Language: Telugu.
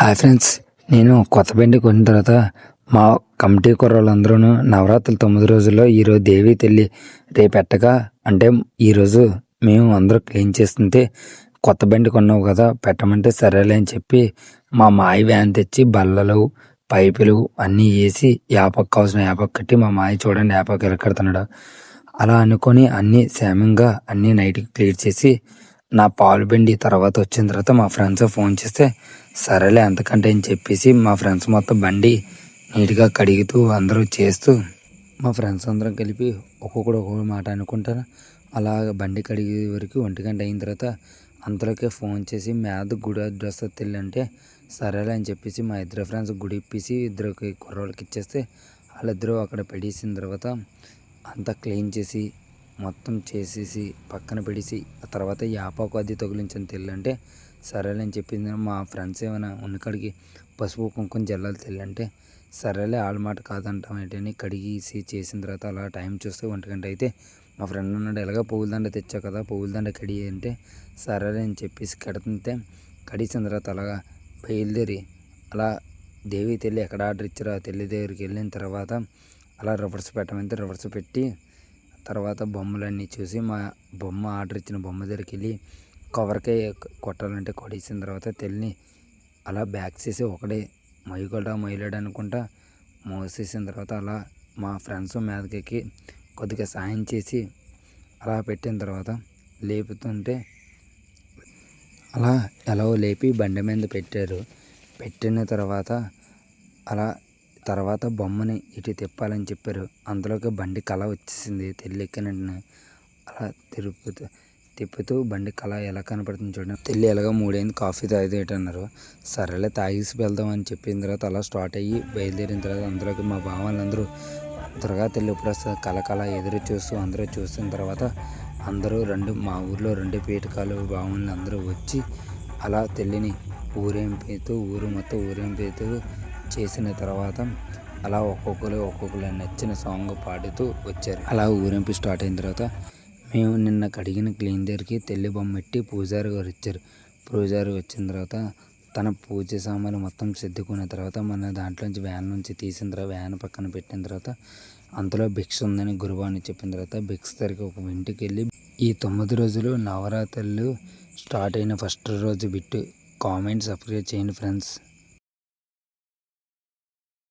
హాయ్ ఫ్రెండ్స్, నేను కొత్త బండి కొన్న తర్వాత మా కమిటీ కుర్రోళ్ళందరూ నవరాత్రులు 9 రోజుల్లో ఈరోజు దేవి తల్లి రేపెట్టగా అంటే ఈరోజు మేము అందరూ క్లీన్ చేస్తుంటే కొత్త బండి కొన్నావు కదా పెట్టమంటే సరేలే అని చెప్పి మా మాయ వ్యాన్ తెచ్చి బల్లలు పైపులు అన్నీ వేసి యాపకు కావాల్సిన యాపకు కట్టి మా మాయ చూడండి యాపకు ఎలకడుతున్నాడు. అలా అనుకొని అన్నీ క్షేమంగా అన్నీ నైట్కి క్లియర్ చేసి నా పాలు బండి తర్వాత వచ్చిన తర్వాత మా ఫ్రెండ్స్ ఫోన్ చేస్తే సరేలే అంతకంటే అని చెప్పేసి మా ఫ్రెండ్స్ మొత్తం బండి నీట్గా కడుగుతూ అందరూ చేస్తూ మా ఫ్రెండ్స్ అందరం కలిపి ఒక్కొక్కడు ఒక్కొక్క మాట అనుకుంటారు. అలా బండి కడిగే వరకు 1 గంట అయిన తర్వాత అంతలోకే ఫోన్ చేసి మ్యాథ్ గుడి అడ్రస్ తెలియంటే సరేలే అని చెప్పేసి మా ఇద్దరు ఫ్రెండ్స్ గుడి ఇప్పేసి ఇద్దరికి కుర్రోళ్ళకి ఇచ్చేస్తే వాళ్ళిద్దరూ అక్కడ పెట్టేసిన తర్వాత అంతా క్లీన్ చేసి మొత్తం చేసేసి పక్కన పెడేసి ఆ తర్వాత యాపాకు అది తగిలించని తెల్లంటే సరేలే అని చెప్పింది. మా ఫ్రెండ్స్ ఏమైనా ఉన్నకాడికి పసుపు కుంకుమ జల్లాలు తెల్లంటే సరేలే వాళ్ళ మాట కాదంటాం ఏంటని కడిగేసి చేసిన తర్వాత అలా టైం చూస్తే 1 గంట అయితే మా ఫ్రెండ్ ఉన్నాడు, ఎలాగో పువ్వుల దండ తెచ్చావు కదా పువ్వుల దండ కడిగి అంటే సరేలే అని చెప్పేసి కడుతుంటే కడిగిన తర్వాత అలాగా బయలుదేరి అలా దేవి తెల్లి ఎక్కడ ఆర్డర్ ఇచ్చారో ఆ తెల్లి దగ్గరికి వెళ్ళిన తర్వాత అలా రివర్స్ పెట్టమంటే రివర్స్ పెట్టి తర్వాత బొమ్మలన్నీ చూసి మా బొమ్మ ఆర్డర్ ఇచ్చిన బొమ్మ దగ్గరికి వెళ్ళి కవర్కే కొట్టాలంటే కొట్టేసిన తర్వాత తెల్లిని అలా బ్యాక్ చేసి ఒకడే మొయ్యలేడు అనుకుంటా మోసేసిన తర్వాత అలా మా ఫ్రెండ్స్ మీదకి కొద్దిగా సాయం చేసి అలా పెట్టిన తర్వాత లేపుతుంటే అలా ఎలాగో లేపి బండి మీద పెట్టారు. పెట్టిన తర్వాత అలా తర్వాత బొమ్మని ఇటు తిప్పాలని చెప్పారు. అందులోకి బండి కళ వచ్చేసింది. తెల్లెక్కినట్టునే అలా తిప్పుతూ బండి కళ ఎలా కనపడుతుంది చూడండి. తెల్లి ఎలాగో 3 అయింది కాఫీ తాగేటన్నారు. సరేలే తాగేసి వెళ్దాం అని చెప్పిన తర్వాత అలా స్టార్ట్ అయ్యి బయలుదేరిన తర్వాత అందులోకి మా భావాలందరూ త్వరగా తెల్లి ఇప్పుడు వస్తుంది కళ ఎదురు చూస్తూ అందరూ చూసిన తర్వాత అందరూ మా ఊర్లో 2 పీఠకాలు భావనలు అందరూ వచ్చి అలా తెల్లిని ఊరేంపుతూ ఊరు మొత్తం ఊరేంపుతూ చేసిన తర్వాత అలా ఒక్కొక్కరు నచ్చిన సాంగ్ పాడుతూ వచ్చారు. అలా ఊరేంపు స్టార్ట్ అయిన తర్వాత మేము నిన్న కడిగిన క్లీన్ దగ్గరికి తెల్లి బొమ్మ పెట్టి పూజారి గారు వచ్చారు. పూజారి వచ్చిన తర్వాత తన పూజ సామాన్లు మొత్తం సర్దుకున్న తర్వాత మన దాంట్లోంచి వ్యాన్ నుంచి తీసిన తర్వాత వ్యాన్ పక్కన పెట్టిన తర్వాత అంతలో భిక్ష ఉందని గురువాని చెప్పిన తర్వాత భిక్ష దగ్గరికి ఒక ఇంటికి వెళ్ళి ఈ 9 రోజులు నవరాత్రులు స్టార్ట్ అయిన ఫస్ట్ రోజు బిట్టు కామెంట్ సబ్స్క్రైబ్ చేయండి ఫ్రెండ్స్.